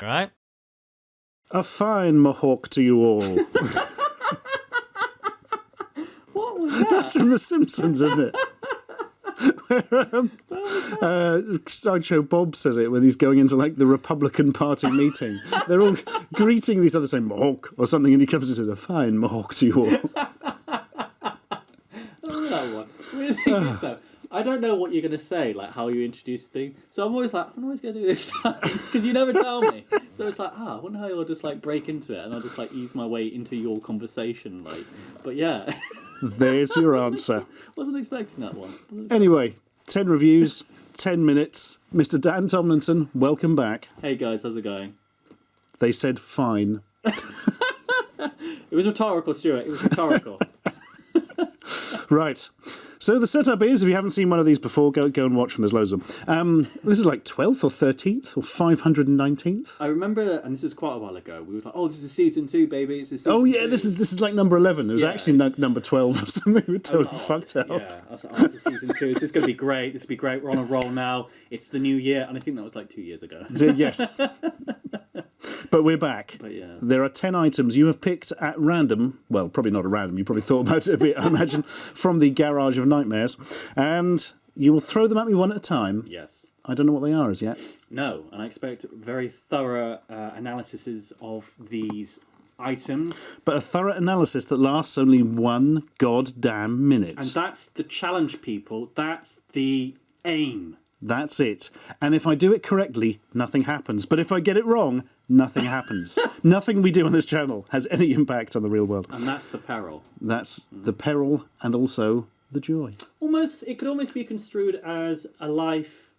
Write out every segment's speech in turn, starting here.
right? A fine Mohawk to you all. What was that? That's from The Simpsons, isn't it? Sideshow Bob says it when he's going into like the Republican Party meeting. They're all greeting these others saying Mohawk or something, and he comes and says, a fine Mohawk to you all. That one. Weird thing is, though, I don't know what you're going to say, like how you introduce the thing. So I'm always like, I'm always going to do this time because you never tell me. So it's like, I wonder how you'll just like break into it, and I'll just like ease my way into your conversation, like. But yeah. There's your answer. Wasn't expecting that one. Anyway, 10 reviews, 10 minutes. Mr. Dan Tomlinson, welcome back. Hey guys, how's it going? They said fine. It was rhetorical, Stuart. It was rhetorical. Right. So the setup is, if you haven't seen one of these before, go and watch them. There's loads of them. This is like 12th or 13th or 519th. I remember, and this was quite a while ago, we were like, oh, this is season 2, baby. This is oh, yeah, two. this is like number 11. It was actually number 12 or something. We were totally fucked up. Yeah, I was like, oh, this is season 2. This is going to be great. This will be great. We're on a roll now. It's the new year. And I think that was like 2 years ago. Yes. But we're back. But yeah. There are 10 items you have picked at random. Well, probably not at random. You probably thought about it a bit, I imagine, from the Garage of Nightmares. And you will throw them at me one at a time. Yes. I don't know what they are as yet. No, and I expect very thorough analyses of these items. But a thorough analysis that lasts only one goddamn minute. And that's the challenge, people. That's the aim. That's it. And if I do it correctly, nothing happens. But if I get it wrong, nothing happens. Nothing we do on this channel has any impact on the real world. And that's the peril. That's the peril and also the joy. It could almost be construed as a life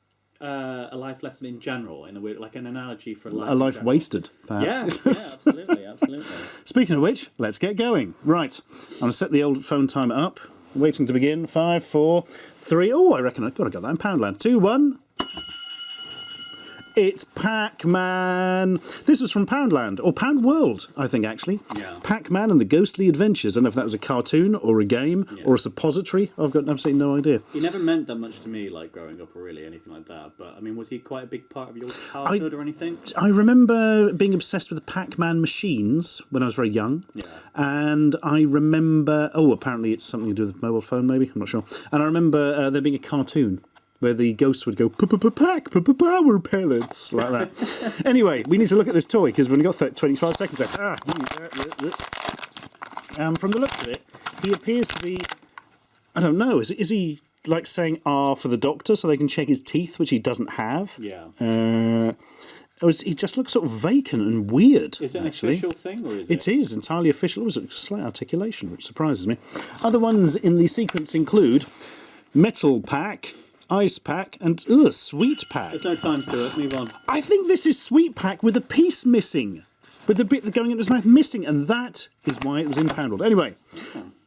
lesson in general, in a way, like an analogy for life. A life wasted, perhaps. Yeah, absolutely, absolutely. Speaking of which, let's get going. Right, I'm going to set the old phone timer up. Waiting to begin. 5, 4, 3. Oh, I reckon I've got to get that in Poundland. 2, 1. It's Pac-Man. This was from Poundland, or Pound World, I think, actually. Yeah. Pac-Man and the Ghostly Adventures. I don't know if that was a cartoon or a game or a suppository. I've got absolutely no idea. He never meant that much to me, like growing up or really anything like that. But I mean, was he quite a big part of your childhood or anything? I remember being obsessed with the Pac-Man machines when I was very young. Yeah. And I remember... Oh, apparently it's something to do with the mobile phone, maybe. I'm not sure. And I remember there being a cartoon where the ghosts would go, power pellets, like that. Anyway, we need to look at this toy, because we've only got 25 seconds left. From the looks of it, he appears to be, I don't know, is he like saying R for the doctor so they can check his teeth, which he doesn't have? Yeah. Or he just looks sort of vacant and weird. Is it an official thing, or is it? It is entirely official. It was a slight articulation, which surprises me. Other ones in the sequence include Metal Pack, Ice Pack, and Sweet Pack. There's no time to it. Move on. I think this is Sweet Pack with a piece missing. With the bit going into his mouth missing, and that is why it was impounded. Anyway,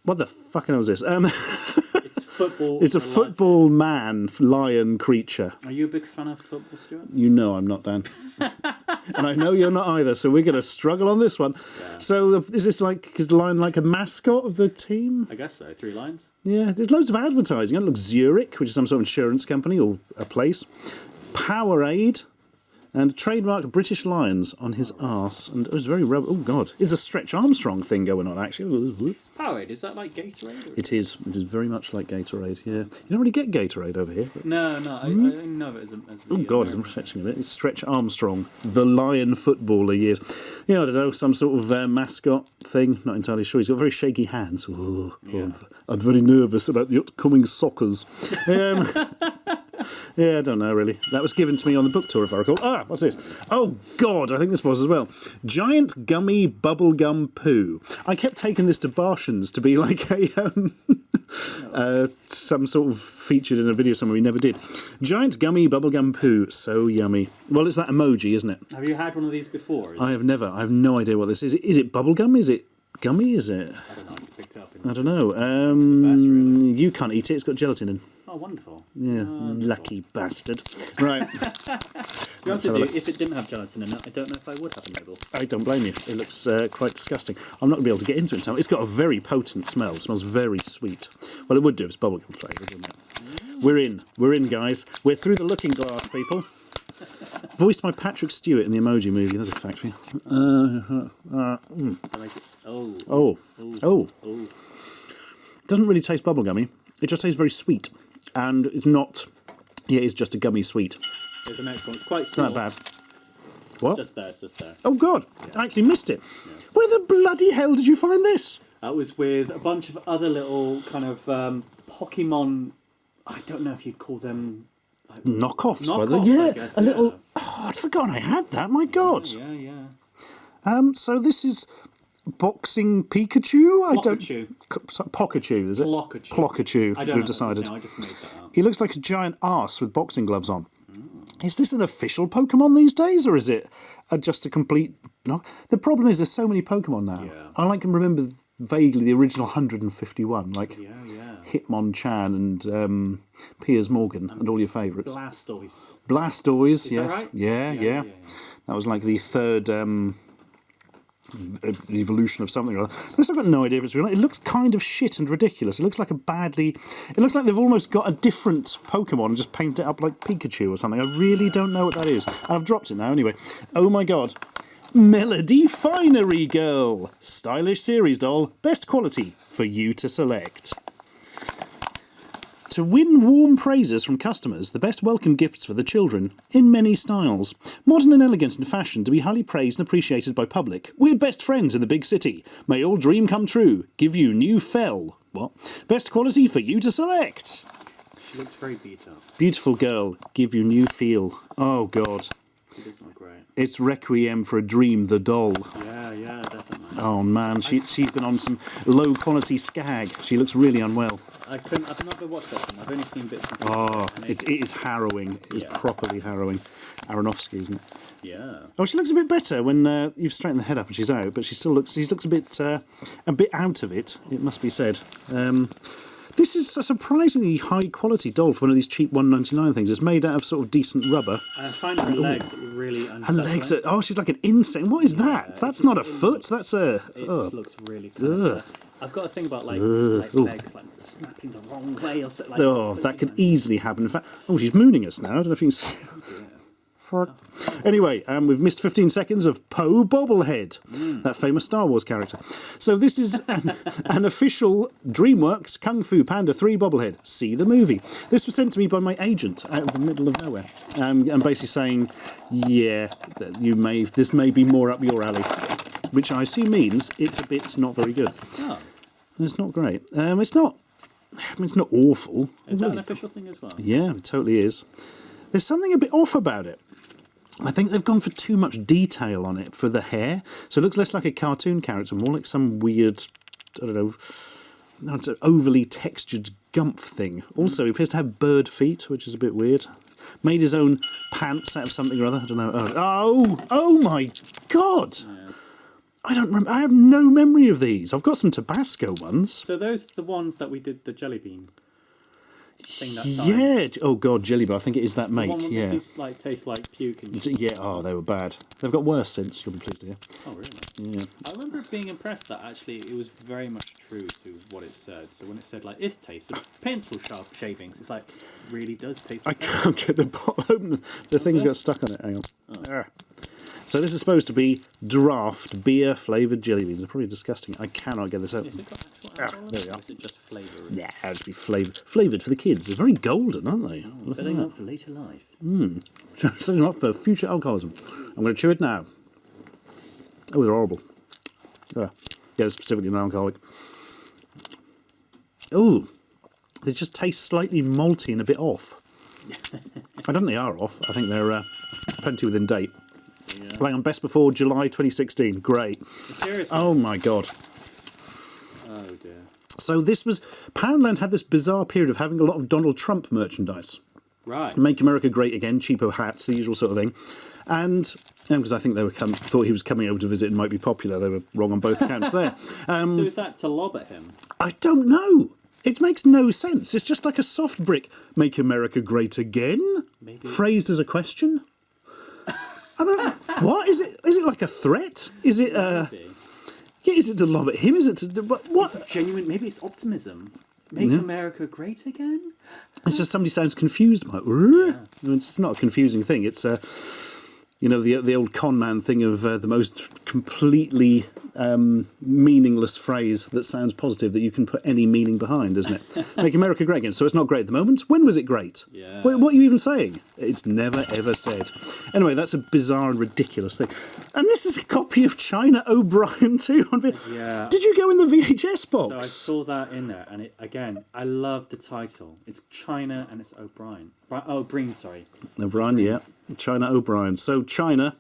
what the fucking hell is this? It's football. It's a football man, lion creature. Are you a big fan of football, Stuart? You know I'm not, Dan. And I know you're not either, so we're going to struggle on this one. Yeah. So is this is the lion like a mascot of the team? I guess so. 3 lines. Yeah, there's loads of advertising. It looks Zurich, which is some sort of insurance company or a place. Powerade. And trademark British Lions on his arse. And it was very rubber. Oh, God. There's a Stretch Armstrong thing going on, actually. Powerade, is that like Gatorade? It is. It is very much like Gatorade, yeah. You don't really get Gatorade over here. No. I know it as the... Oh, God, I'm stretching a bit. It's Stretch Armstrong, the Lion footballer years. Yeah, I don't know, some sort of mascot thing. Not entirely sure. He's got very shaky hands. I'm very nervous about the upcoming soccers. Yeah, I don't know, really. That was given to me on the book tour, if I recall. What's this? Oh, God, I think this was as well. Giant gummy bubblegum poo. I kept taking this to Barshans to be like some sort of featured in a video somewhere we never did. Giant gummy bubblegum poo. So yummy. Well, it's that emoji, isn't it? Have you had one of these before? I have never. I have no idea what this is. Is it bubblegum? Is it gummy? Is it? I don't know. I picked it up. I don't know. You can't eat it. It's got gelatin in. Oh, wonderful. Yeah, lucky bastard. Right. To be honest with you, if it didn't have gelatin in it, I don't know if I would have a nibble. I don't blame you. It looks quite disgusting. I'm not going to be able to get into it in time. It's got a very potent smell. It smells very sweet. Well, it would do if it's bubblegum flavoured, wouldn't it? We're in. We're in, guys. We're through the looking glass, people. Voiced by Patrick Stewart in the Emoji Movie. There's a fact for you. I like it. Oh. Doesn't really taste bubblegummy. It just tastes very sweet. And it's not... Yeah, it's just a gummy sweet. There's the next one. It's quite small. Not bad. What? It's just there. Oh, God. Yeah. I actually missed it. Yes. Where the bloody hell did you find this? That was with a bunch of other little kind of Pokemon... I don't know if you'd call them... Like, knockoffs, knockoffs, yeah, I guess, a little. Oh, I'd forgotten I had that. My God. Yeah. So this is boxing Pikachu. Pikachu, is it? Plokachu. I don't know. We've decided. I just made that up. He looks like a giant arse with boxing gloves on. Is this an official Pokemon these days, or is it just a complete? No. The problem is there's so many Pokemon now. Yeah. I can remember vaguely the original 151, like Yeah. Hitmonchan and Piers Morgan and all your favourites. Blastoise. Is that yes. right? Yeah. That was like the third evolution of something or other. I've got no idea if it's real. It looks kind of shit and ridiculous. It looks like it looks like they've almost got a different Pokemon and just painted it up like Pikachu or something. I really don't know what that is. And I've dropped it now anyway. Oh my God. Melody Finery Girl. Stylish series doll. Best quality for you to select. To win warm praises from customers, the best welcome gifts for the children, in many styles. Modern and elegant in fashion, to be highly praised and appreciated by public. We're best friends in the big city. May all dream come true. Give you new fell. What? Best quality for you to select. She looks very beat up. Beautiful girl. Give you new feel. Oh, God. She does look great. It's Requiem for a Dream, the doll. Yeah, definitely. Oh, man. She's been on some low-quality skag. She looks really unwell. I've not been watching that one. I've only seen bits and pieces. Oh, it is harrowing. It's properly harrowing. Aronofsky, isn't it? Yeah. Oh, she looks a bit better when you've straightened the head up and she's out, but she looks a bit out of it, it must be said. This is a surprisingly high-quality doll for one of these cheap $1.99 things. It's made out of sort of decent rubber. I find her legs really unsettling. Her legs are... Oh, she's like an insect. What is that? That's not a foot. That's a... It just looks really kind of... I've got a thing about like legs like snapping the wrong way or something. That could easily happen. In fact... Oh, she's mooning us now. I don't know if you can see... Anyway, we've missed 15 seconds of Poe Bobblehead, that famous Star Wars character. So this is an official DreamWorks Kung Fu Panda 3 bobblehead. See the movie. This was sent to me by my agent out of the middle of nowhere, and basically saying, yeah, this may be more up your alley, which I assume means it's a bit not very good. Oh. It's not great. It's not awful. Is that an official thing as well? Yeah, it totally is. There's something a bit off about it. I think they've gone for too much detail on it for the hair. So it looks less like a cartoon character, more like some weird, I don't know, it's an overly textured Gump thing. Also, he appears to have bird feet, which is a bit weird. Made his own pants out of something or other. I don't know. Oh my God! Yeah. I don't remember. I have no memory of these. I've got some Tabasco ones. So those are the ones that we did the jelly bean thing that time. Yeah. Oh God, jelly bean. I think it is that make. The one yeah. That tastes like puke. And yeah. Oh, they were bad. They've got worse since. You'll be pleased to hear. Oh really? Yeah. I remember being impressed that actually it was very much true to what it said. So when it said like this tastes of pencil sharp shavings, it's like really does taste. I can't get the bottom. The thing's got stuck on it. Hang on. Oh. So this is supposed to be draft beer flavoured jelly beans. They're probably disgusting. I cannot get this out. Is it got actual alcohol? There we are. Or is it just flavour? Yeah, it'd be flavoured for the kids. They're very golden, aren't they? Oh, setting up for later life. Setting up for future alcoholism. I'm going to chew it now. Oh, they're horrible. Yeah, specifically non-alcoholic. Oh, they just taste slightly malty and a bit off. I don't think they are off. I think they're plenty within date. Yeah. Like on best before July 2016. Great. Seriously? Oh my God. Oh dear. So this was... Poundland had this bizarre period of having a lot of Donald Trump merchandise. Right. Make America Great Again, cheapo hats, the usual sort of thing. And because I think they thought he was coming over to visit and might be popular. They were wrong on both accounts there. So is that to lob at him? I don't know. It makes no sense. It's just like a soft brick. Make America Great Again? Maybe. Phrased as a question? I mean, what? Is it like a threat? Is it... Yeah, is it to lob at him? Is it to... What? It's genuine... Maybe it's optimism. Make America great again? It's just somebody sounds confused by it. Yeah. It's not a confusing thing. It's You know, the old con man thing of the most completely meaningless phrase that sounds positive that you can put any meaning behind, isn't it? Make America great again. So it's not great at the moment. When was it great? Yeah. What are you even saying? It's never, ever said. Anyway, that's a bizarre and ridiculous thing. And this is a copy of China O'Brien too. Yeah. Did you go in the VHS box? So I saw that in there, and again, I love the title. It's China and it's O'Brien. Breen, sorry. O'Brien, yeah. China O'Brien. So China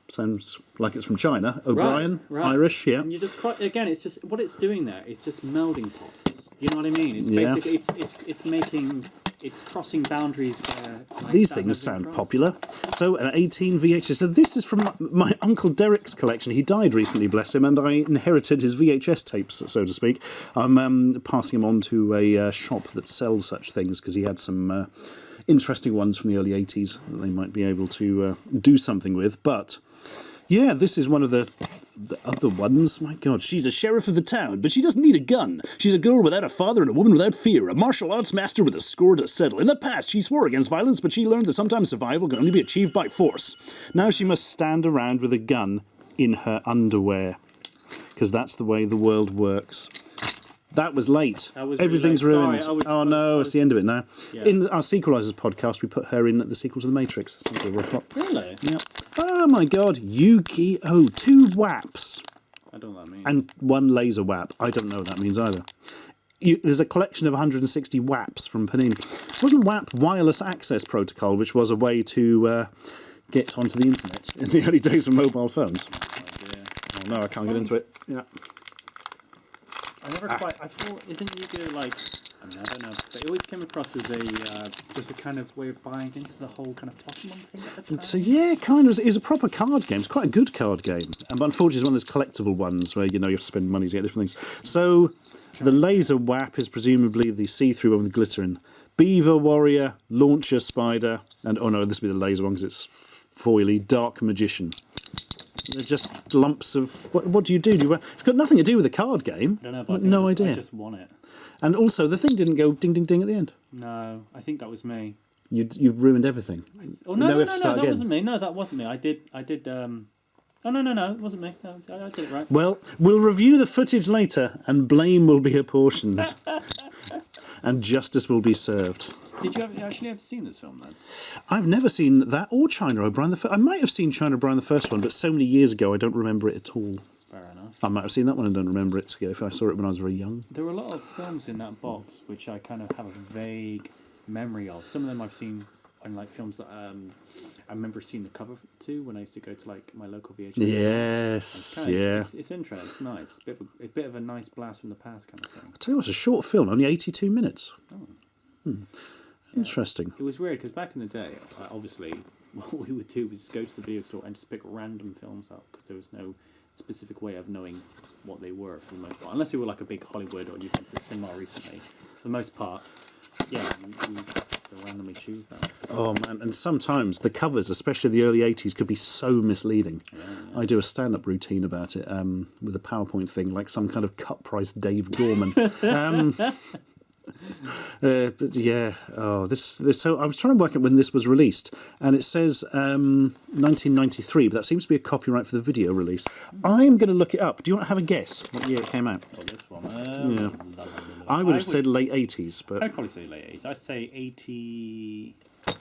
sounds like it's from China. O'Brien, right. Irish, yeah. And you just again, it's just what it's doing there. It's just melding pots. You know what I mean? It's Yeah. basically it's crossing boundaries where like, These that things never sound crossed. popular. So an 18 VHS. So this is from my Uncle Derek's collection. He died recently, bless him, and I inherited his VHS tapes, so to speak. I'm passing him on to a shop that sells such things because he had some interesting ones from the early 80s that they might be able to do something with. But yeah, this is one of the other ones. My God, she's a sheriff of the town, but she doesn't need a gun. She's a girl without a father and a woman without fear, a martial arts master with a score to settle. In the past, she swore against violence, but she learned that sometimes survival can only be achieved by force. Now she must stand around with a gun in her underwear, because that's the way the world works. That was late. That was really Everything's late. ruined. Sorry, Oh no, it's the end of it now. Yeah. In our Sequelizers podcast, we put her in the sequel to The Matrix. Really? Yep. Oh my God, Yu-Gi-Oh! 2 WAPs. I don't know what that means. And 1 laser WAP. I don't know what that means either. There's a collection of 160 WAPs from Panini. Wasn't WAP Wireless Access Protocol, which was a way to get onto the internet in the early days of mobile phones? Oh dear. Oh no, I can't get into it. Yeah. I never quite. I thought, isn't Yu-Gi-Oh like? I mean, I don't know, but it always came across as just a kind of way of buying into the whole kind of Pokemon thing at the time. So yeah, kind of. It was a proper card game. It's quite a good card game. But unfortunately, it's one of those collectible ones where you have to spend money to get different things. So the laser WAP is presumably the see-through one with glitter in. Beaver Warrior, Launcher Spider, and oh no, this will be the laser one because it's foily. Dark Magician. They're just lumps of... What do you do? It's got nothing to do with the card game. I don't know, but I just want it. And also, the thing didn't go ding, ding, ding at the end. No, I think that was me. You've ruined everything. Oh no, that wasn't me. No, that wasn't me. I did. Oh no, it wasn't me. No, I did it right. Well, we'll review the footage later, and blame will be apportioned, and justice will be served. Did you actually ever seen this film then? I've never seen that or China O'Brien. I might have seen China O'Brien the first one, but so many years ago I don't remember it at all. Fair enough. I might have seen that one and don't remember it if I saw it when I was very young. There were a lot of films in that box which I kind of have a vague memory of. Some of them I've seen on like films that I remember seeing the cover to when I used to go to like my local VHS. Yes, yeah. It's interesting. It's nice. A bit of a nice blast from the past kind of thing. I tell you what, it's a short film, only 82 minutes. Oh. Interesting. It was weird because back in the day, obviously, what we would do was go to the video store and just pick random films up because there was no specific way of knowing what they were for the most part. Unless they were like a big Hollywood or you went to the cinema recently. For the most part, yeah, we just randomly choose that. Oh man, and sometimes the covers, especially the early 80s, could be so misleading. Yeah. I do a stand-up routine about it with a PowerPoint thing, like some kind of cut-price Dave Gorman. But yeah, this. So I was trying to work out when this was released, and it says 1993, but that seems to be a copyright for the video release. I'm going to look it up. Do you want to have a guess what year it came out? Oh, this one. Yeah. I would have said late 80s, but I'd probably say late 80s. I'd say 80. I'm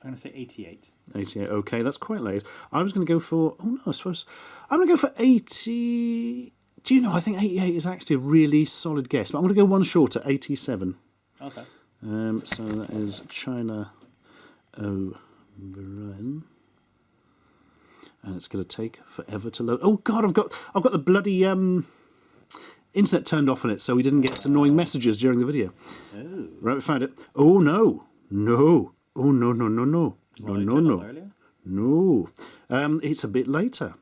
going to say 88. 88. Okay, that's quite late. I was going to go for. Oh no, I suppose I'm going to go for 80. Do you know, I think 88 is actually a really solid guess, but I'm going to go one shorter, 87. Okay. So that is China O'Brien. And it's going to take forever to load. Oh God, I've got the bloody internet turned off on it, so we didn't get annoying messages during the video. Oh. Right, we found it. Oh no. No. Oh no. No. It's a bit later.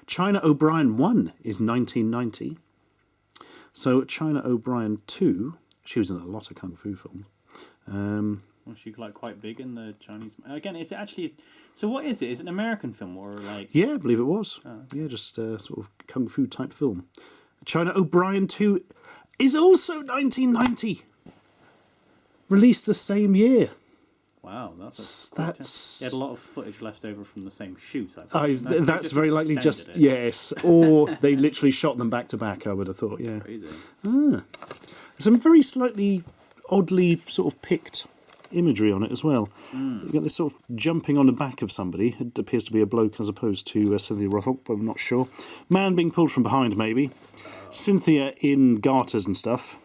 China O'Brien 1 is 1990. So China O'Brien 2, she was in a lot of kung fu films. Was she like quite big in the Chinese? Again, is it actually? So what is it? Is it an American film or like? Yeah, I believe it was. Oh, okay. Yeah, just sort of kung fu type film. China O'Brien 2 is also 1990. Released the same year. Wow, that's That's He had a lot of footage left over from the same shoot. that's very likely just it. yes, or they literally shot them back to back. I would have thought, yeah. Crazy. Some very slightly oddly sort of picked imagery on it as well. You've got this sort of jumping on the back of somebody. It appears to be a bloke as opposed to Cynthia Rothrock, but I'm not sure. Man being pulled from behind, maybe. Cynthia in garters and stuff.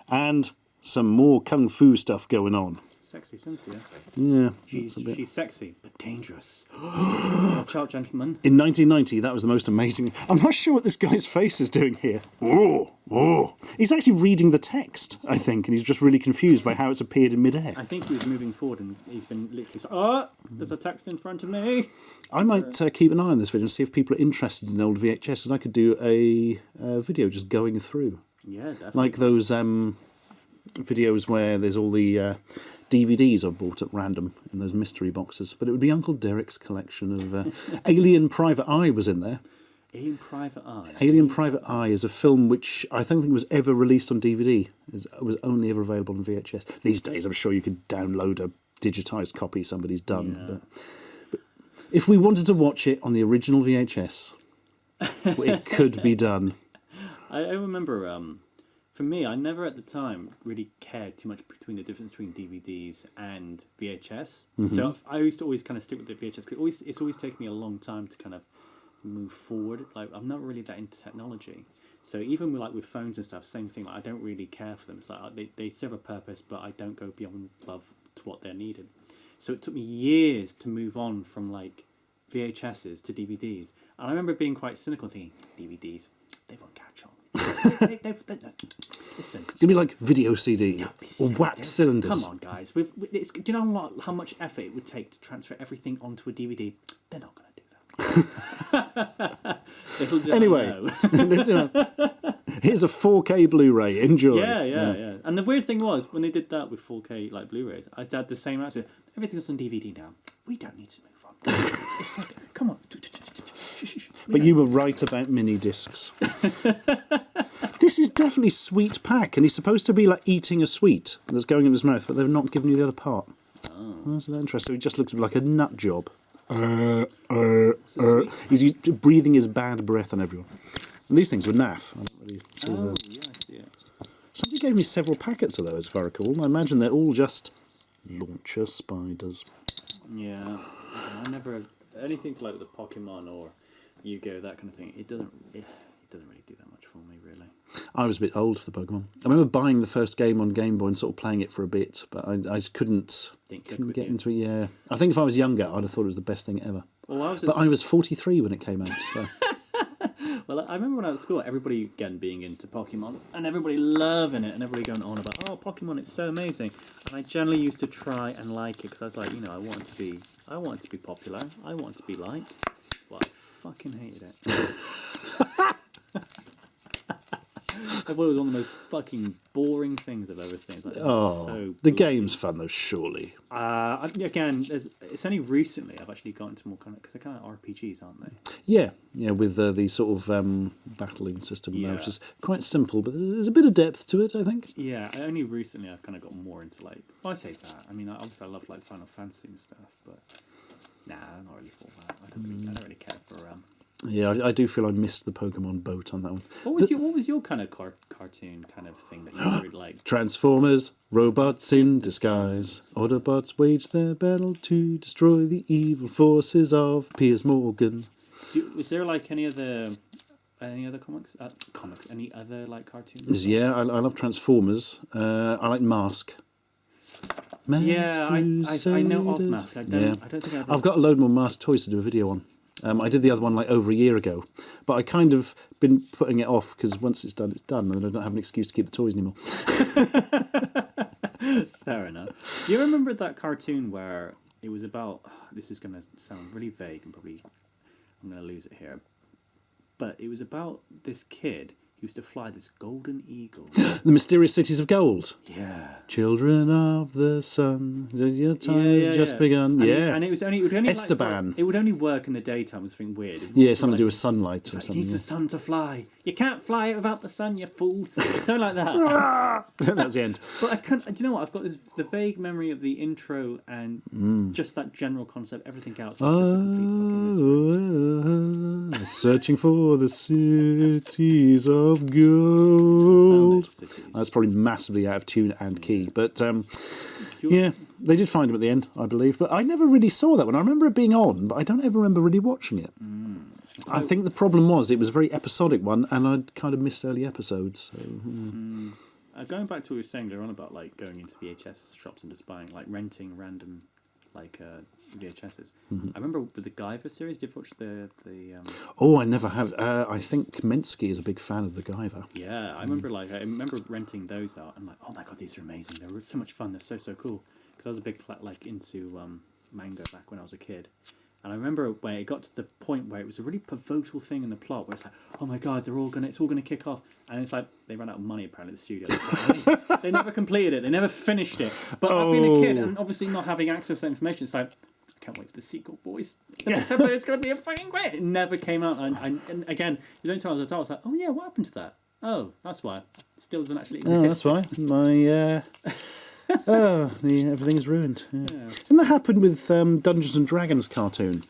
And some more kung fu stuff going on. Sexy Cynthia. Yeah. She's sexy, but dangerous. Watch out, gentlemen. In 1990, that was the most amazing... I'm not sure what this guy's face is doing here. Oh. He's actually reading the text, I think, and he's just really confused by how it's appeared in midair. I think he was moving forward and he's been literally there's a text in front of me. I might keep an eye on this video and see if people are interested in old VHS, and I could do a video just going through. Yeah, definitely. Like those videos where there's all the DVDs I've bought at random in those mystery boxes. But it would be Uncle Derek's collection of... Alien Private Eye was in there. Alien Private Eye? Alien Private Eye is a film which I don't think was ever released on DVD. It was only ever available on VHS. These days, I'm sure you could download a digitised copy somebody's done. Yeah. But if we wanted to watch it on the original VHS, it could be done. I remember... For me, I never at the time really cared too much between the difference between DVDs and VHS. So I used to always kind of stick with the VHS because it's always taken me a long time to kind of move forward. Like I'm not really that into technology, so even with phones and stuff, same thing. Like, I don't really care for them. It's like they serve a purpose, but I don't go beyond love to what they're needed. So it took me years to move on from like VHSs to DVDs, and I remember being quite cynical, thinking DVDs they won't catch on. Listen, It's going to be like video CD or wax cylinders. Come on, guys. Do you know how much effort it would take to transfer everything onto a DVD? They're not going to do that. Little do I Anyway, know. here's a 4K Blu-ray. Enjoy. Yeah. And the weird thing was, when they did that with 4K like Blu-rays, I had the same attitude. Everything's on DVD now. We don't need to move on. It's like, come on. But you were right about mini discs. This is definitely Sweet Pac, and he's supposed to be like eating a sweet that's going in his mouth, but they've not given you the other part. Oh, so that's interesting. He just looks like a nut job. He's breathing his bad breath on everyone. And these things were naff. I don't really Yeah. Somebody gave me several packets of those, if I recall. I imagine they're all just launcher spiders. Yeah. I never anything to like the Pokemon or Yu-Gi-Oh, that kind of thing. It doesn't really do that much for me, really. I was a bit old for the Pokemon. I remember buying the first game on Game Boy and sort of playing it for a bit, but I just couldn't get into it. Yeah, I think if I was younger, I'd have thought it was the best thing ever. Well, I was 43 when it came out. So. Well, I remember when I was at school, everybody again being into Pokemon and everybody loving it and everybody going on about, oh, Pokemon, it's so amazing. And I generally used to try and like it because I was like, I wanted to be popular, I wanted to be liked, but I fucking hated it. I thought it was one of the most fucking boring things I've ever seen. It's like, the game's fun though, surely. Again, it's only recently I've actually got into more kind of because they're kind of RPGs, aren't they? Yeah, with the sort of battling system now, which is quite simple, but there's a bit of depth to it, I think. Yeah, only recently I've kind of got more into like. Well, I say that. I mean, obviously I love like Final Fantasy and stuff, but nah, I'm not really for that. I don't really care for. Yeah, I do feel I missed the Pokemon boat on that one. What was your kind of cartoon kind of thing that you really liked? Transformers, robots in disguise. Autobots wage their battle to destroy the evil forces of Piers Morgan. Was there like any other comics? Any other like cartoons? Yeah, I love Transformers. I like Mask. I know of Mask. I don't think I've got a load more Mask toys to do a video on. I did the other one like over a year ago, but I kind of been putting it off because once it's done, and I don't have an excuse to keep the toys anymore. Fair enough. Do you remember that cartoon where it was about? This is going to sound really vague and probably I'm going to lose it here, but it was about this kid. used to fly this golden eagle. The Mysterious Cities of Gold. Yeah. Children of the sun, your time has just begun. And it would only Esteban. it would only work in the daytime. It was something weird. Something to do with sunlight or something. It needs the sun to fly. You can't fly it without the sun, you fool. Something like that. That was the end. But I couldn't. Do you know what? I've got the vague memory of the intro and just that general concept. Everything else was just a complete fucking mystery. Searching for the cities of gold. That's probably massively out of tune and key, but yeah, they did find him at the end, I believe. But I never really saw that one. I remember it being on, but I don't ever remember really watching it. I think the problem was it was a very episodic one, and I'd kind of missed early episodes. So, going back to what we were saying earlier on about like going into VHS shops and just buying, like renting random like VHSs. I remember with the Guyver series. Did you watch the Oh, I never have. I think Kaminsky is a big fan of the Guyver. Yeah, I remember renting those out. I'm like, oh my god, these are amazing. They were so much fun. They're so cool. Because I was a big like into manga back when I was a kid. And I remember where it got to the point where it was a really pivotal thing in the plot, where it's like, oh my god, it's all gonna kick off, and it's like they ran out of money apparently at the studio. They never completed it, they never finished it. But I've been a kid and obviously not having access to that information, it's like, I can't wait for the sequel, boys. It's gonna be a fucking great. It never came out, and again, you don't tell us at all. It's like, oh yeah, what happened to that? Oh, that's why. It still doesn't actually exist. Oh, that's why my. Everything is ruined. Yeah. And that happened with Dungeons and Dragons cartoon.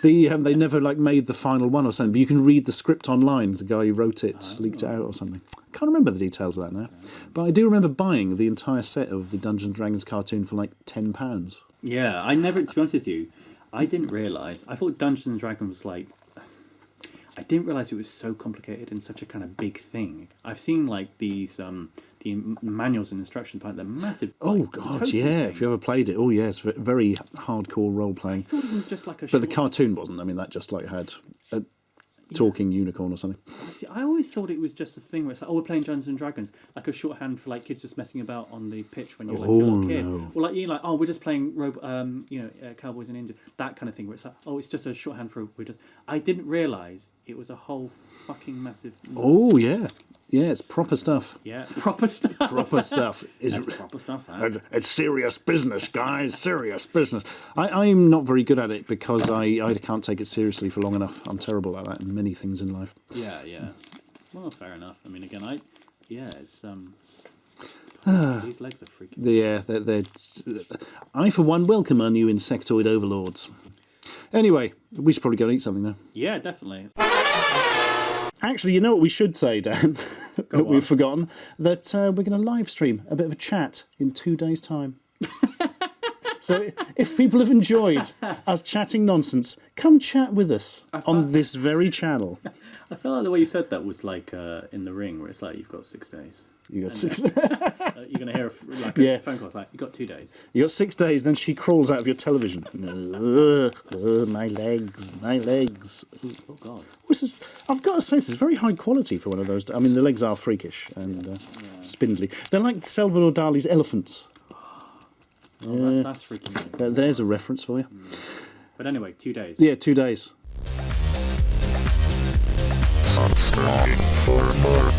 They never like made the final one or something, but you can read the script online. The guy who wrote it leaked it out or something. I can't remember the details of that now, but I do remember buying the entire set of the Dungeons and Dragons cartoon for like £10. Yeah, I never. To be honest with you, I didn't realise. I thought Dungeons and Dragons was like. I didn't realise it was so complicated and such a kind of big thing. I've seen like these the manuals and instructions behind them, massive. Oh god, yeah! Things. If you ever played it, oh yeah, it's very hardcore role playing. I thought it was just like a. But the cartoon wasn't. I mean, that just like had a talking unicorn or something. See, I always thought it was just a thing where it's like, oh, we're playing Dungeons and Dragons, like a shorthand for like kids just messing about on the pitch when you're like a little kid, or like oh, we're just playing Cowboys in India, that kind of thing. Where it's like, oh, it's just a shorthand for we're just. I didn't realise it was a whole fucking massive. Oh yeah. Yeah, it's proper stuff. Yeah, proper stuff. Proper stuff. That's proper stuff, that. It's serious business, guys. Serious business. I'm not very good at it because I can't take it seriously for long enough. I'm terrible at that in many things in life. Yeah. Well, fair enough. I mean, again, it's these legs are freaking. Yeah, I for one welcome our new insectoid overlords. Anyway, we should probably go and eat something now. Yeah, definitely. Actually, you know what we should say, Dan? That we've forgotten? That we're going to live stream a bit of a chat in 2 days' time. So if people have enjoyed us chatting nonsense, come chat with us on this very channel. I feel like the way you said that was like in The Ring, where it's like, you've got 6 days. You got 6 days. You're going to hear a phone call. It's like, you've got 2 days. You got 6 days, then she crawls out of your television. My legs. Oh, God. I've got to say, this is very high quality for one of those. I mean, the legs are freakish and spindly. They're like Salvador Dali's elephants. Oh, that's freaking cool. There's a reference for you. But anyway, 2 days. Yeah, 2 days. For more.